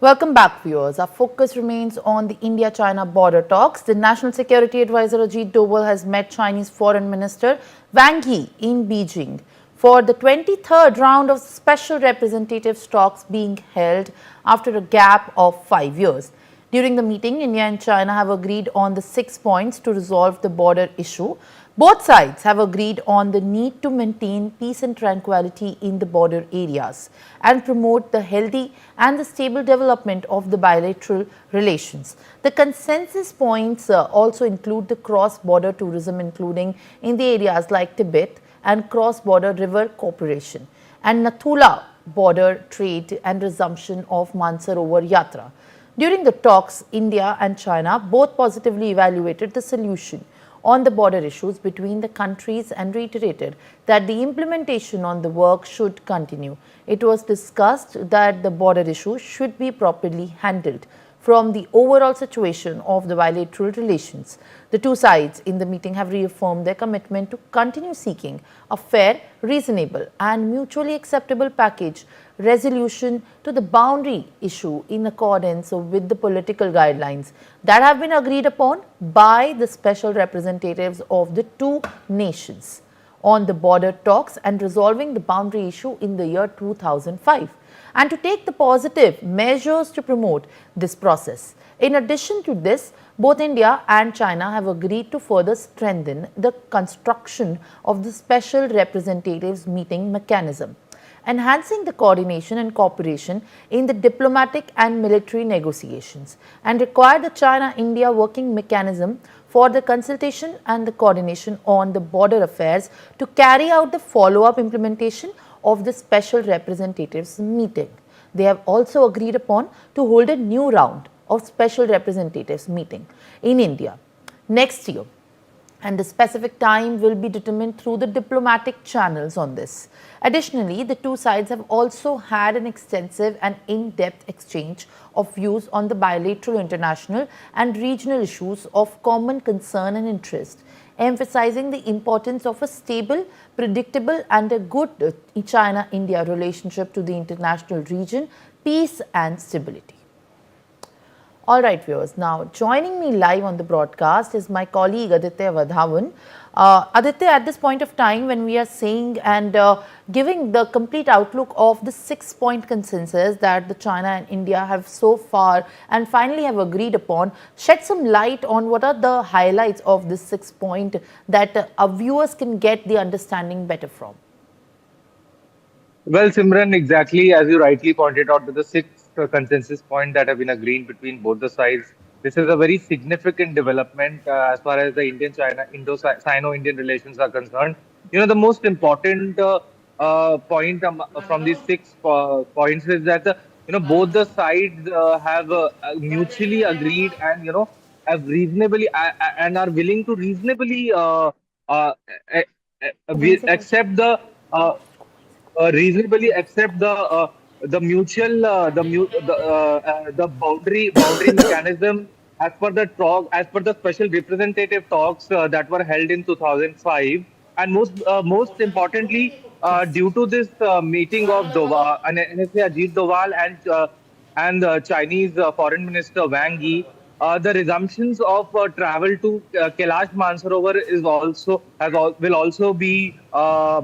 Welcome back, viewers. Our focus remains on the India-China border talks. The National Security Advisor Ajit Doval has met Chinese Foreign Minister Wang in Beijing for the 23rd round of special representatives talks being held after a gap of 5 years. During the meeting, India and China have agreed on the 6 points to resolve the border issue. Both sides have agreed on the need to maintain peace and tranquility in the border areas and promote the healthy and the stable development of the bilateral relations. The consensus points also include the cross-border tourism, including in the areas like Tibet, and cross-border river cooperation, and Nathu border trade and resumption of Mansarovar Yatra. During the talks, India and China both positively evaluated the solution on the border issues between the countries and reiterated that the implementation on the work should continue. It was discussed that the border issue should be properly handled from the overall situation of the bilateral relations. The two sides in the meeting have reaffirmed their commitment to continue seeking a fair, reasonable and mutually acceptable package resolution to the boundary issue in accordance with the political guidelines that have been agreed upon by the special representatives of the two nations on the border talks and resolving the boundary issue in the year 2005, and to take the positive measures to promote this process. In addition to this, both India and China have agreed to further strengthen the construction of the special representatives meeting mechanism, enhancing the coordination and cooperation in the diplomatic and military negotiations, and require the China-India working mechanism for the consultation and the coordination on the border affairs to carry out the follow-up implementation of the special representatives meeting. They have also agreed upon to hold a new round of special representatives meeting in India next year, and the specific time will be determined through the diplomatic channels on this. Additionally, the two sides have also had an extensive and in-depth exchange of views on the bilateral, international and regional issues of common concern and interest, emphasizing the importance of a stable, predictable and a good China-India relationship to the international region, peace and stability. All right, viewers. Now, joining me live on the broadcast is my colleague Aditya Vadhavan. Aditya, at this point of time, when we are saying and giving the complete outlook of the 6-point consensus that the China and India have so far and finally have agreed upon, shed some light on what are the highlights of this 6-point that our viewers can get the understanding better from. Well, Simran, exactly as you rightly pointed out, to the six consensus point that have been agreed between both the sides. This is a very significant development as far as the Indian-China, Indo-Sino-Indian relations are concerned. You know, the most important point from these six points is that both the sides have mutually agreed and have reasonably and are willing to reasonably uh, accept uh, reasonably accept the boundary mechanism as per the special representative talks that were held in 2005, and most importantly, due to this meeting of Doval and NSA Ajit Doval and Chinese Foreign Minister Wang Yi, the resumptions of travel to Kailash Mansarovar will also be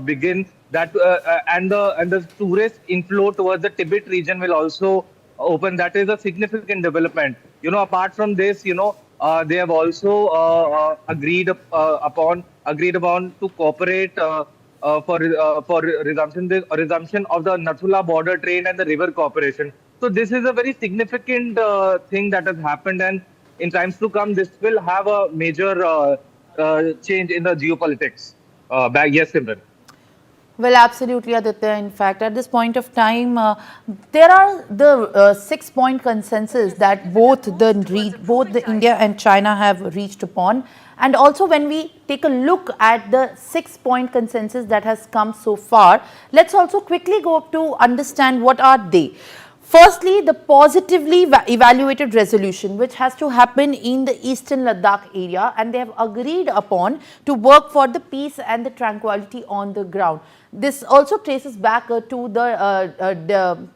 begin. And the tourist inflow towards the Tibet region will also open. That is a significant development. Apart from this, they have also agreed upon to cooperate for resumption of the Nathula border trade and the river cooperation. So this is a very significant thing that has happened, and in times to come, this will have a major change in the geopolitics. Yes, Simran. Well, absolutely, Aditya. In fact, at this point of time, there are the 6-point consensus that both the India and China have reached upon. And also, when we take a look at the 6-point consensus that has come so far, let's also quickly go up to understand what are they. Firstly, the positively evaluated resolution, which has to happen in the eastern Ladakh area, and they have agreed upon to work for the peace and the tranquility on the ground. This also traces back to the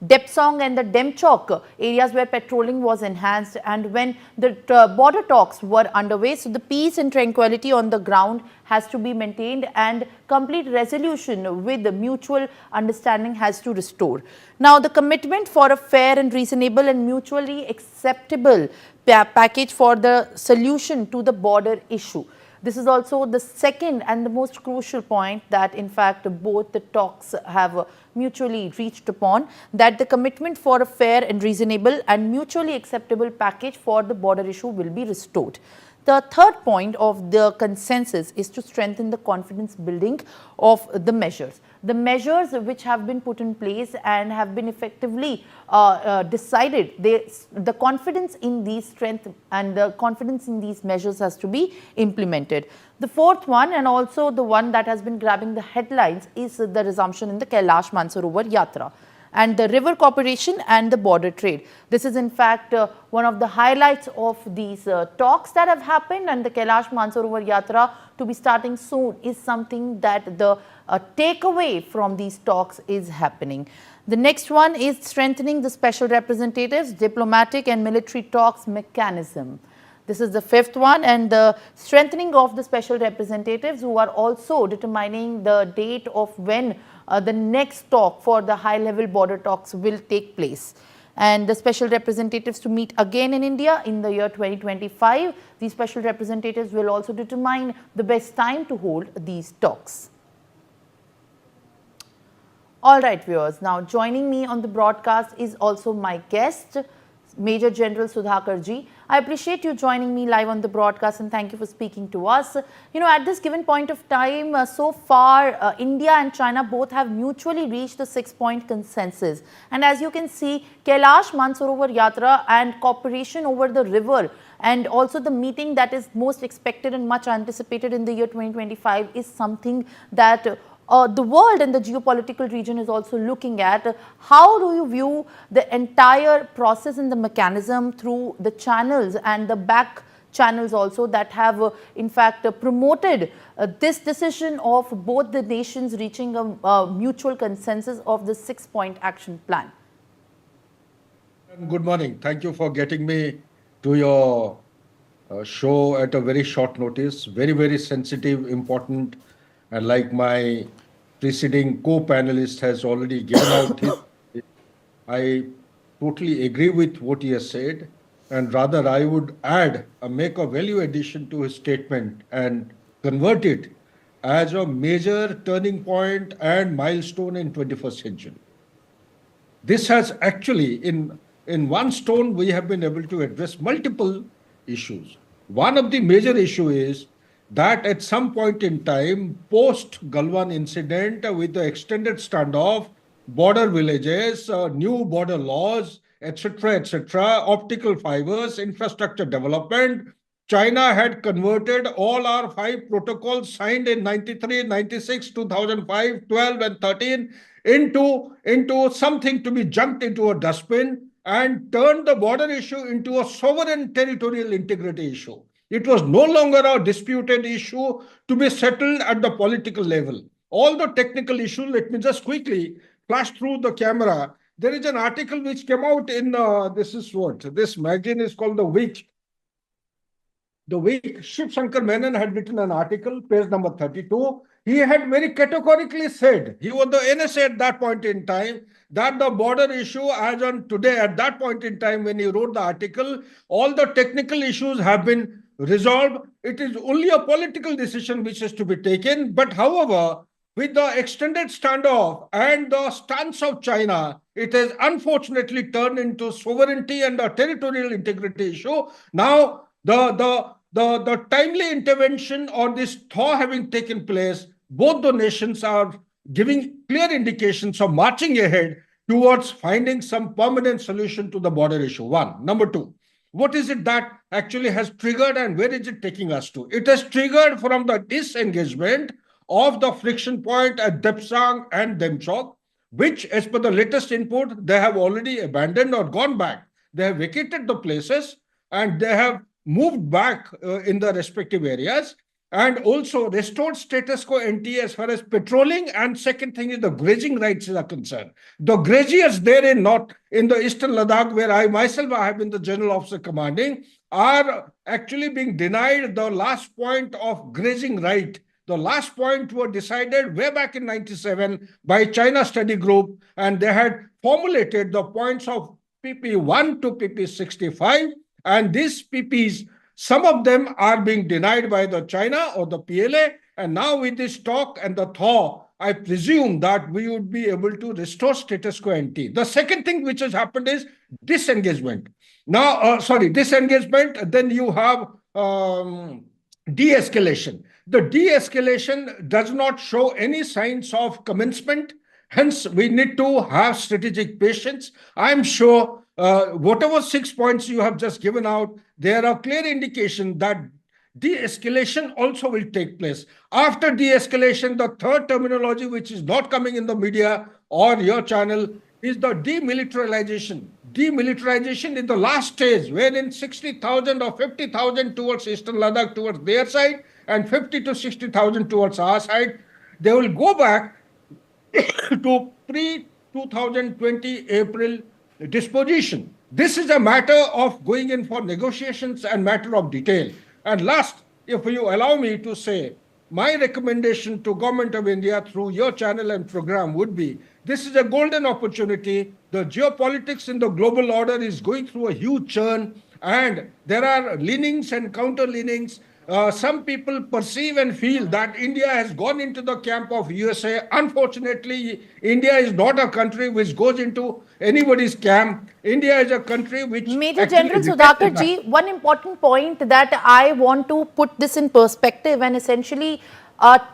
Depsong and the Demchok areas where patrolling was enhanced, and when the border talks were underway. So the peace and tranquility on the ground has to be maintained, and complete resolution with the mutual understanding has to restore. Now, the commitment for a fair and reasonable and mutually acceptable package for the solution to the border issue. This is also the second and the most crucial point that in fact both the talks have mutually reached upon, that the commitment for a fair and reasonable and mutually acceptable package for the border issue will be restored. The third point of the consensus is to strengthen the confidence building of the measures. The measures which have been put in place and have been effectively decided, the confidence in these strength and the confidence in these measures has to be implemented. The fourth one, and also the one that has been grabbing the headlines, is the resumption in the Kailash Mansarovar Yatra and the river cooperation and the border trade. This is in fact one of the highlights of these talks that have happened, and the Kailash Mansarovar Yatra to be starting soon is something that the takeaway from these talks is happening. The next one is strengthening the special representatives, diplomatic and military talks mechanism. This is the fifth one, and the strengthening of the special representatives who are also determining the date of when the next talk for the high-level border talks will take place. And the special representatives to meet again in India in the year 2025. These special representatives will also determine the best time to hold these talks. All right, viewers. Now, joining me on the broadcast is also my guest, Major General Sudhakar ji. I appreciate you joining me live on the broadcast, and thank you for speaking to us. You know, at this given point of time, so far, India and China both have mutually reached a 6-point consensus. And as you can see, Kailash Mansarovar Yatra and cooperation over the river, and also the meeting that is most expected and much anticipated in the year 2025 is something that the world and the geopolitical region is also looking at. How do you view the entire process and the mechanism through the channels and the back channels also that have in fact promoted this decision of both the nations reaching a mutual consensus of the 6-point action plan? Good morning. Thank you for getting me to your show at a very short notice. Very, very sensitive, important, and like my preceding co-panelist has already given out his, I totally agree with what he has said, and rather I would make a value addition to his statement and convert it as a major turning point and milestone in 21st century. This has actually, in one stone, we have been able to address multiple issues. One of the major issues is that at some point in time, post-Galwan incident, with the extended standoff, border villages, new border laws, etc., optical fibers, infrastructure development, China had converted all our 5 protocols signed in 93, 96, 2005, 12, and 13 into something to be junked into a dustbin and turned the border issue into a sovereign territorial integrity issue. It was no longer a disputed issue to be settled at the political level. All the technical issues, let me just quickly flash through the camera. There is an article which came out in, this magazine is called The Week. The Week, Shiv Shankar Menon had written an article, page number 32. He had very categorically said, he was the NSA at that point in time, that the border issue as on today, at that point in time when he wrote the article, all the technical issues have been resolved. It is only a political decision which is to be taken. But however, with the extended standoff and the stance of China, it has unfortunately turned into sovereignty and a territorial integrity issue. Now, the timely intervention or this thaw having taken place, both the nations are giving clear indications of marching ahead towards finding some permanent solution to the border issue. One. Number two, what is it that actually has triggered and where is it taking us to? It has triggered from the disengagement of the friction point at Depsang and Demchok. which, as per the latest input, they have already abandoned or gone back. They have vacated the places and they have moved back in the respective areas, and also restored status quo ante as far as patrolling. And second thing is the grazing rights are concerned. The graziers there in the eastern Ladakh, where I myself I have been the general officer commanding, are actually being denied the last point of grazing right. The last point were decided way back in 97 by China Study Group, and they had formulated the points of PP1 to PP65, and these PPs, some of them are being denied by the China or the PLA, and now with this talk and the thaw, I presume that we would be able to restore status quo ante. The second thing which has happened is disengagement. Now, disengagement, then you have de-escalation. The de-escalation does not show any signs of commencement. Hence, we need to have strategic patience. I'm sure whatever 6 points you have just given out, there are clear indications that de-escalation also will take place. After de-escalation, the third terminology, which is not coming in the media or your channel, is the demilitarization. Demilitarization in the last stage, wherein 60,000 or 50,000 towards Eastern Ladakh, towards their side, and 50 to 60,000 towards our side. They will go back to pre-2020 April disposition. This is a matter of going in for negotiations and matter of detail. And last, if you allow me to say, my recommendation to Government of India through your channel and program would be, this is a golden opportunity. The geopolitics in the global order is going through a huge churn, and there are leanings and counter leanings. Some people perceive and feel that India has gone into the camp of USA. Unfortunately, India is not a country which goes into anybody's camp. India is a country which... Major General Sudhakar ji, one important point that I want to put this in perspective and essentially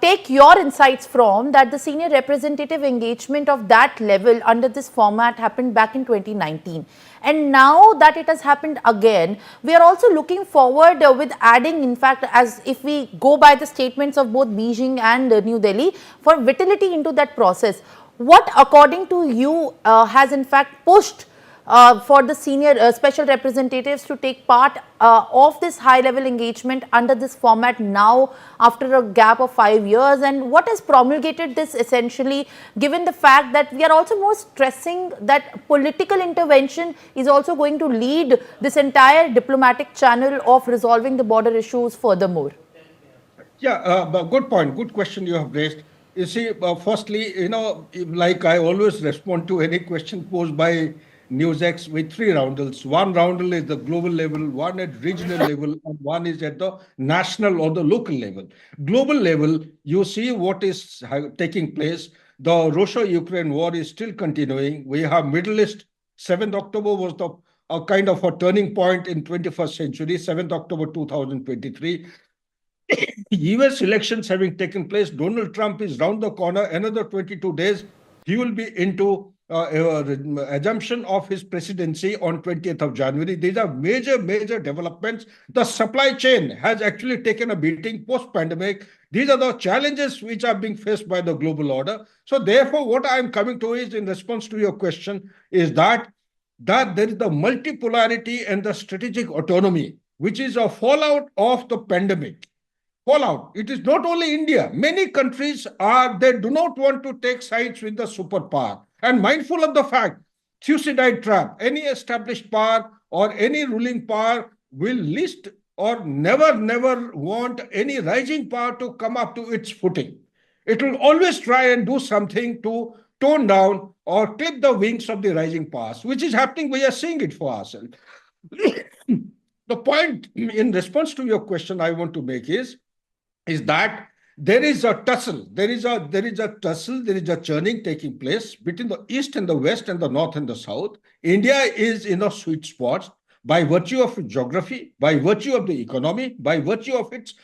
take your insights from that the senior representative engagement of that level under this format happened back in 2019. And now that it has happened again, we are also looking forward with adding, in fact, as if we go by the statements of both Beijing and New Delhi, for vitality into that process. What, according to you, has in fact pushed for the senior special representatives to take part of this high-level engagement under this format now after a gap of 5 years, and what has promulgated this essentially, given the fact that we are also more stressing that political intervention is also going to lead this entire diplomatic channel of resolving the border issues furthermore? Yeah, good point. Good question you have raised. You see, firstly, like I always respond to any question posed by NewsX with three roundels. One roundel is the global level, one at regional level, and one is at the national or the local level. Global level, you see what is taking place. The Russia-Ukraine war is still continuing. We have Middle East. 7th October was a kind of a turning point in 21st century, 7th October 2023. US elections having taken place, Donald Trump is round the corner, another 22 days, he will be into assumption of his presidency on 20th of January. These are major, major developments. The supply chain has actually taken a beating post-pandemic. These are the challenges which are being faced by the global order. So therefore, what I am coming to is, in response to your question, is that there is the multipolarity and the strategic autonomy, which is a fallout of the pandemic. Fallout. It is not only India. Many countries they do not want to take sides with the superpower. And mindful of the fact, Thucydide trap, any established power or any ruling power will least or never want any rising power to come up to its footing. It will always try and do something to tone down or clip the wings of the rising powers, which is happening. We are seeing it for ourselves. The point in response to your question I want to make is that there is a tussle, there is a churning taking place between the East and the West and the North and the South. India is in a sweet spot by virtue of geography, by virtue of the economy, by virtue of its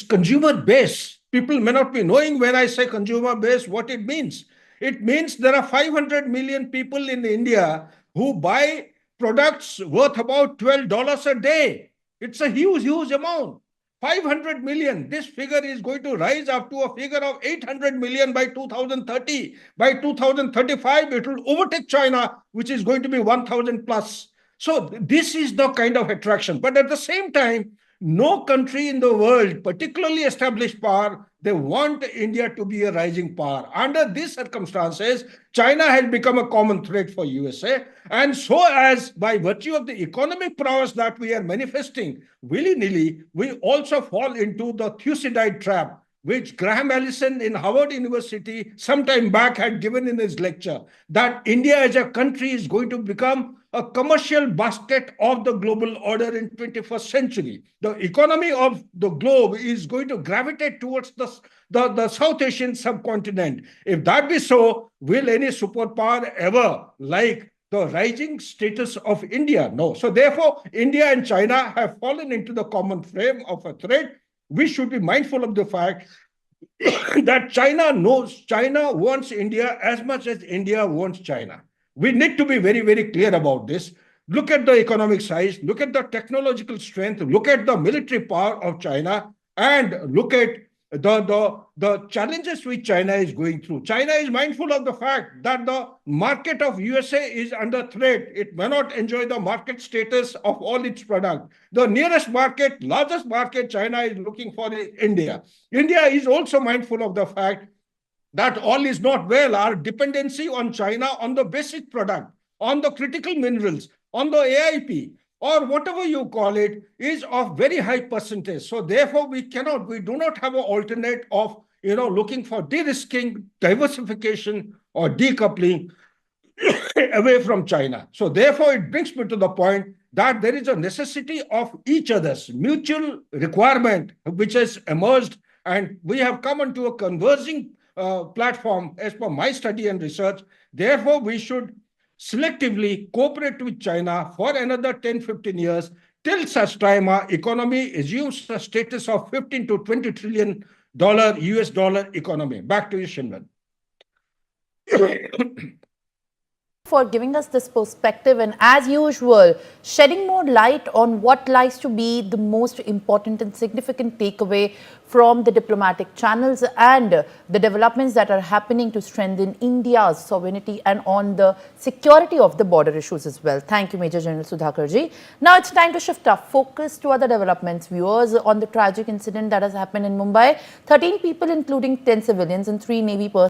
consumer base. People may not be knowing when I say consumer base what it means. It means there are 500 million people in India who buy products worth about $12 a day. It's a huge, huge amount. 500 million. This figure is going to rise up to a figure of 800 million by 2030. By 2035, it will overtake China, which is going to be 1,000 plus. So this is the kind of attraction. But at the same time, no country in the world, particularly established power, they want India to be a rising power. Under these circumstances, China has become a common threat for USA. And so as by virtue of the economic prowess that we are manifesting willy-nilly, we also fall into the Thucydide trap, which Graham Allison in Harvard University some time back had given in his lecture, that India as a country is going to become a commercial basket of the global order in 21st century. The economy of the globe is going to gravitate towards the South Asian subcontinent. If that be so, will any superpower ever like the rising status of India? No. So therefore, India and China have fallen into the common frame of a threat. We should be mindful of the fact that China wants India as much as India wants China. We need to be very, very clear about this. Look at the economic size, look at the technological strength, look at the military power of China, and look at the challenges which China is going through. China is mindful of the fact that the market of USA is under threat. It may not enjoy the market status of all its products. The nearest market, largest market China is looking for is India. India is also mindful of the fact that all is not well. Our dependency on China on the basic product, on the critical minerals, on the AIP, or whatever you call it, is of very high percentage. So therefore, we do not have an alternate of, looking for de-risking, diversification, or decoupling away from China. So therefore, it brings me to the point that there is a necessity of each other's mutual requirement, which has emerged, and we have come onto a converging platform as per my study and research. Therefore, we should selectively cooperate with China for another 10, 15 years till such time our economy assumes a status of 15 to 20 trillion US dollar economy. Back to you, Shinvan. For giving us this perspective and, as usual, shedding more light on what lies to be the most important and significant takeaway from the diplomatic channels and the developments that are happening to strengthen India's sovereignty and on the security of the border issues as well. Thank you, Major General Sudhakarji. Now it's time to shift our focus to other developments. Viewers, on the tragic incident that has happened in Mumbai, 13 people, including 10 civilians and 3 Navy personnel,